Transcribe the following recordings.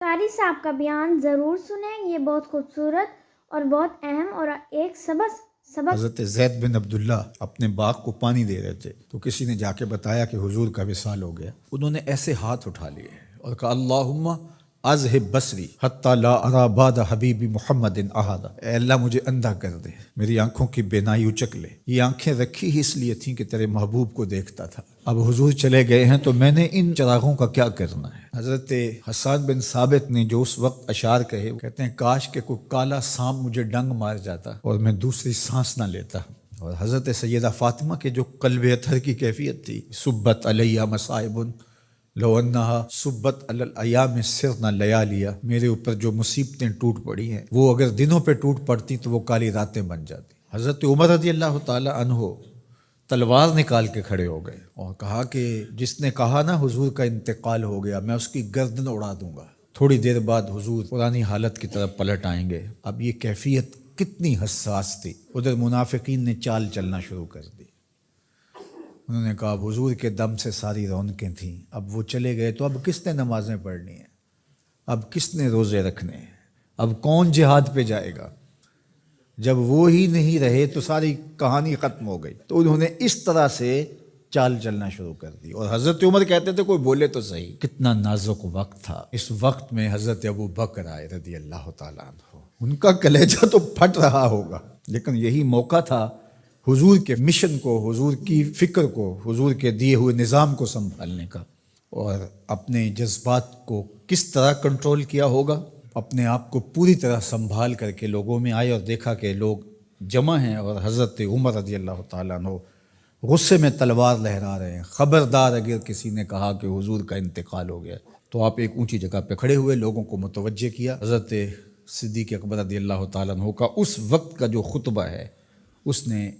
قاری صاحب کا بیان ضرور سنیں، یہ بہت خوبصورت اور بہت اہم اور ایک سبق حضرت زید بن عبداللہ اپنے باغ کو پانی دے رہے تھے تو کسی نے جا کے بتایا کہ حضور کا وصال ہو گیا۔ انہوں نے ایسے ہاتھ اٹھا لیے اور کہا اللہم اذہب بصری حتی لا ارا بعد حبیبی محمد احدا، اے اللہ مجھے اندھا کر دے، میری آنکھوں کی بینائی اچک لے۔ یہ آنکھیں رکھی ہی اس لیے تھیں کہ تیرے محبوب کو دیکھتا تھا، اب حضور چلے گئے ہیں تو میں نے ان چراغوں کا کیا کرنا ہے۔ حضرت حسان بن ثابت نے جو اس وقت اشعار کہے، وہ کہتے ہیں کاش کہ کوئی کالا سانپ مجھے ڈنگ مار جاتا اور میں دوسری سانس نہ لیتا۔ اور حضرت سیدہ فاطمہ کے جو قلب اطہر کی کیفیت تھی، سبت علیہ مصائب لو انہا سبت علی الایام سرنا لیالیا، میرے اوپر جو مصیبتیں ٹوٹ پڑی ہیں وہ اگر دنوں پہ ٹوٹ پڑتی تو وہ کالی راتیں بن جاتی۔ حضرت عمر رضی اللہ تعالی عنہ تلوار نکال کے کھڑے ہو گئے اور کہا کہ جس نے کہا نا حضور کا انتقال ہو گیا میں اس کی گردن اڑا دوں گا۔ تھوڑی دیر بعد حضور پرانی حالت کی طرف پلٹ آئیں گے۔ اب یہ کیفیت کتنی حساس تھی، ادھر منافقین نے چال چلنا شروع کر دی۔ انہوں نے کہا حضور کے دم سے ساری رونقیں تھیں، اب وہ چلے گئے تو اب کس نے نمازیں پڑھنی ہیں، اب کس نے روزے رکھنے ہیں، اب کون جہاد پہ جائے گا؟ جب وہ ہی نہیں رہے تو ساری کہانی ختم ہو گئی۔ تو انہوں نے اس طرح سے چال چلنا شروع کر دی اور حضرت عمر کہتے تھے کوئی بولے تو صحیح۔ کتنا نازک وقت تھا۔ اس وقت میں حضرت ابو بکر آئے رضی اللہ تعالیٰ عنہ، ان کا کلیجہ تو پھٹ رہا ہوگا، لیکن یہی موقع تھا حضور کے مشن کو، حضور کی فکر کو، حضور کے دیے ہوئے نظام کو سنبھالنے کا، اور اپنے جذبات کو کس طرح کنٹرول کیا ہوگا۔ اپنے آپ کو پوری طرح سنبھال کر کے لوگوں میں آئے اور دیکھا کہ لوگ جمع ہیں اور حضرت عمر رضی اللہ تعالیٰ عنہ غصے میں تلوار لہرا رہے ہیں۔ خبردار اگر کسی نے کہا کہ حضور کا انتقال ہو گیا تو آپ ایک اونچی جگہ پہ کھڑے ہوئے، لوگوں کو متوجہ کیا۔ حضرت صدیق اکبر رضی اللہ تعالیٰ عنہ کا اس وقت کا جو خطبہ ہے، اس نے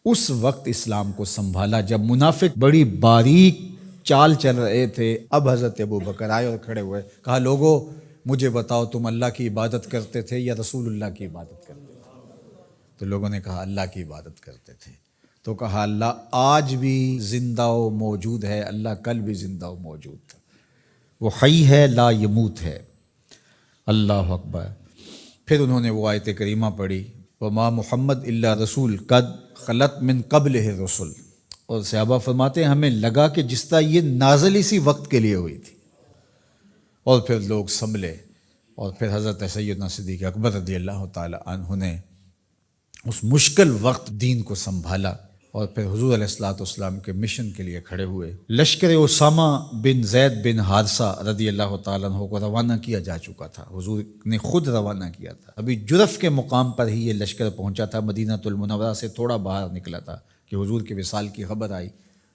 اس وقت اسلام کو سنبھالا جب منافق بڑی باریک چال چل رہے تھے۔ اب حضرت ابو بکر آئے اور کھڑے ہوئے، کہا لوگو مجھے بتاؤ تم اللہ کی عبادت کرتے تھے یا رسول اللہ کی عبادت کرتے تھے؟ تو لوگوں نے کہا اللہ کی عبادت کرتے تھے۔ تو کہا اللہ آج بھی زندہ و موجود ہے، اللہ کل بھی زندہ و موجود تھا، وہ حی ہے لا یموت ہے۔ اللہ اکبر۔ پھر انہوں نے وہ آیت کریمہ پڑھی وما محمد الا رسول قد خلت من قبلہ الرسل، اور صحابہ فرماتے ہیں ہمیں لگا کہ جس طرح یہ نازل اسی وقت کے لیے ہوئی تھی۔ اور پھر لوگ سنبھلے اور پھر حضرت سیدنا صدیق اکبر رضی اللہ تعالی عنہ نے اس مشکل وقت دین کو سنبھالا اور پھر حضور علیہ الصلوۃ والسلام کے مشن کے لیے کھڑے ہوئے۔ لشکر اسامہ بن زید بن حارثہ رضی اللہ تعالیٰ عنہ کو روانہ کیا جا چکا تھا، حضور نے خود روانہ کیا تھا۔ ابھی جرف کے مقام پر ہی یہ لشکر پہنچا تھا، مدینہ المنورہ سے تھوڑا باہر نکلا تھا کہ حضور کے وصال کی خبر آئی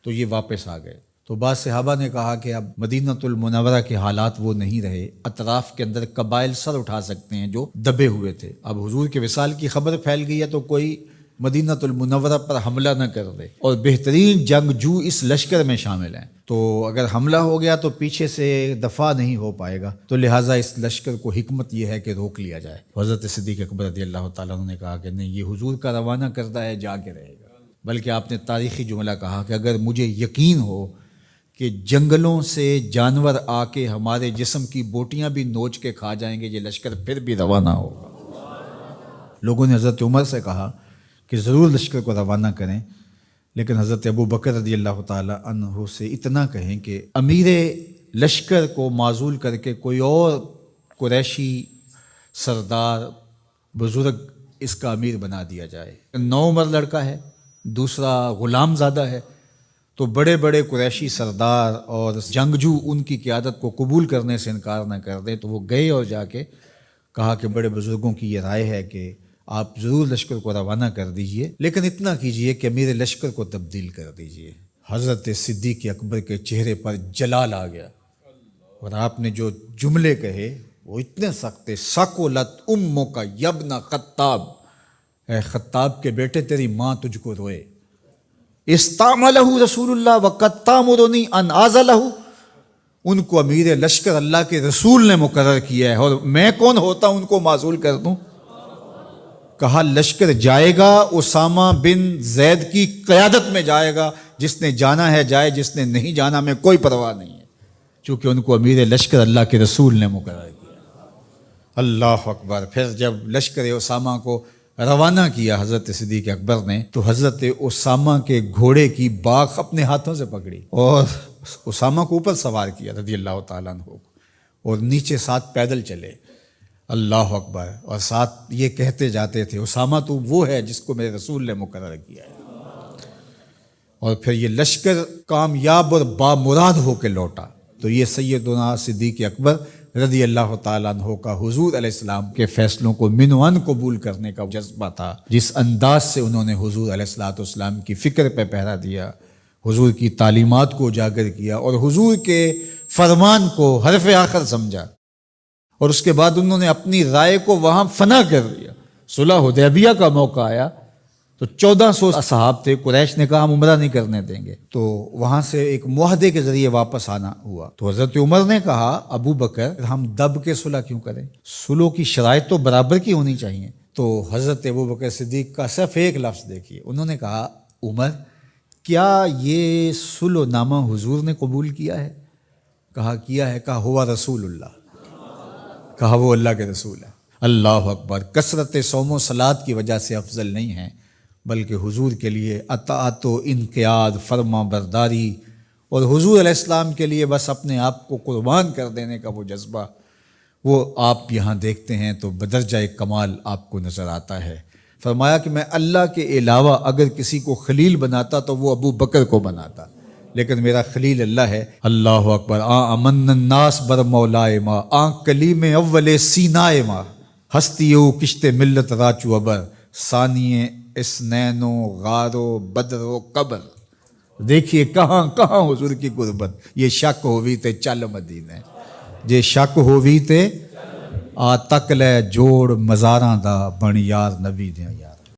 تو یہ واپس آ گئے۔ تو بعض صحابہ نے کہا کہ اب مدینہ المنورہ کے حالات وہ نہیں رہے، اطراف کے اندر قبائل سر اٹھا سکتے ہیں جو دبے ہوئے تھے، اب حضور کے وصال کی خبر پھیل گئی ہے تو کوئی مدینہ المنورہ پر حملہ نہ کر دے، اور بہترین جنگجو اس لشکر میں شامل ہیں، تو اگر حملہ ہو گیا تو پیچھے سے دفاع نہیں ہو پائے گا، تو لہٰذا اس لشکر کو حکمت یہ ہے کہ روک لیا جائے۔ حضرت صدیق اکبر رضی اللہ تعالیٰ عنہ نے کہا کہ نہیں، یہ حضور کا روانہ کردہ ہے، جا کے رہے گا۔ بلکہ آپ نے تاریخی جملہ کہا کہ اگر مجھے یقین ہو کہ جنگلوں سے جانور آ کے ہمارے جسم کی بوٹیاں بھی نوچ کے کھا جائیں گے، یہ لشکر پھر بھی روانہ ہوگا۔ لوگوں نے حضرت عمر سے کہا کہ ضرور لشکر کو روانہ کریں، لیکن حضرت ابو بکر رضی اللہ تعالی عنہ سے اتنا کہیں کہ امیر لشکر کو معزول کر کے کوئی اور قریشی سردار بزرگ اس کا امیر بنا دیا جائے۔ 9 عمر لڑکا ہے، دوسرا غلام زادہ ہے، تو بڑے بڑے قریشی سردار اور جنگجو ان کی قیادت کو قبول کرنے سے انکار نہ کر دیں، تو وہ گئے اور جا کے کہا کہ بڑے بزرگوں کی یہ رائے ہے کہ آپ ضرور لشکر کو روانہ کر دیجئے، لیکن اتنا کیجئے کہ امیر لشکر کو تبدیل کر دیجئے۔ حضرت صدیق اکبر کے چہرے پر جلال آ گیا اور آپ نے جو جملے کہے وہ اتنے سخت تھے، ثقلت امک یبن خطاب، اے خطاب کے بیٹے تیری ماں تجھ کو روئے۔ استعملہ رسول اللہ وقد تامرنی ان اعزلہ، ان کو امیر لشکر اللہ کے رسول نے مقرر کیا ہے اور میں کون ہوتا ان کو معزول کر دوں؟ کہا لشکر جائے گا، اسامہ بن زید کی قیادت میں جائے گا، جس نے جانا ہے جائے، جس نے نہیں جانا میں کوئی پرواہ نہیں ہے، چونکہ ان کو امیر لشکر اللہ کے رسول نے مقرر کیا۔ اللہ اکبر. پھر جب لشکر اسامہ کو روانہ کیا حضرت صدیق اکبر نے تو حضرت اسامہ کے گھوڑے کی باک اپنے ہاتھوں سے پکڑی اور اسامہ کو اوپر سوار کیا رضی اللہ تعالیٰ عنہ کو، اور نیچے ساتھ پیدل چلے. اللہ اکبر. اور ساتھ یہ کہتے جاتے تھے اسامہ تو وہ ہے جس کو میرے رسول نے مقرر کیا ہے. اور پھر یہ لشکر کامیاب اور بامراد ہو کے لوٹا. تو یہ سیدنا صدیق اکبر رضی اللہ تعالیٰ عنہ کا حضور علیہ السلام کے فیصلوں کو من و عن قبول کرنے کا جذبہ تھا. جس انداز سے انہوں نے حضور علیہ السلام کی فکر پہ پہرا دیا، حضور کی تعلیمات کو اجاگر کیا اور حضور کے فرمان کو حرف آخر سمجھا، اور اس کے بعد انہوں نے اپنی رائے کو وہاں فنا کر دیا. صلح حدیبیہ کا موقع آیا تو 1400 اصحاب تھے، قریش نے کہا ہم عمرہ نہیں کرنے دیں گے، تو وہاں سے ایک معاہدے کے ذریعے واپس آنا ہوا. تو حضرت عمر نے کہا ابو بکر ہم دب کے صلح کیوں کریں، صلح کی شرائط تو برابر کی ہونی چاہیے. تو حضرت ابو بکر صدیق کا صرف ایک لفظ دیکھیے، انہوں نے کہا عمر کیا یہ صلح نامہ حضور نے قبول کیا ہے؟ کہا کیا ہے. کہا ہوا رسول اللہ، کہا وہ اللہ کے رسول ہے. اللہ اکبر. کثرت صوم و صلات کی وجہ سے افضل نہیں ہے، بلکہ حضور کے لیے اطاعت و انقیاد، فرما برداری، اور حضور علیہ السلام کے لیے بس اپنے آپ کو قربان کر دینے کا وہ جذبہ، وہ آپ یہاں دیکھتے ہیں تو بدرجہ کمال آپ کو نظر آتا ہے. فرمایا کہ میں اللہ کے علاوہ اگر کسی کو خلیل بناتا تو وہ ابو بکر کو بناتا، لیکن میرا خلیل اللہ ہے. اللہ اکبر. امن الناس بر مولائے ما، کلیم اول سینائے ما، ہستیو کشت ملت راچو ابر، ثانیے اسنین و غار و بدر و قبر. دیکھیے کہاں کہاں حضور کی قربت. یہ شک ہووی تے چل مدینے، یہ شک ہووی تے آ تک لے جوڑ مزاراں دا بن یار نبی دیاں یار.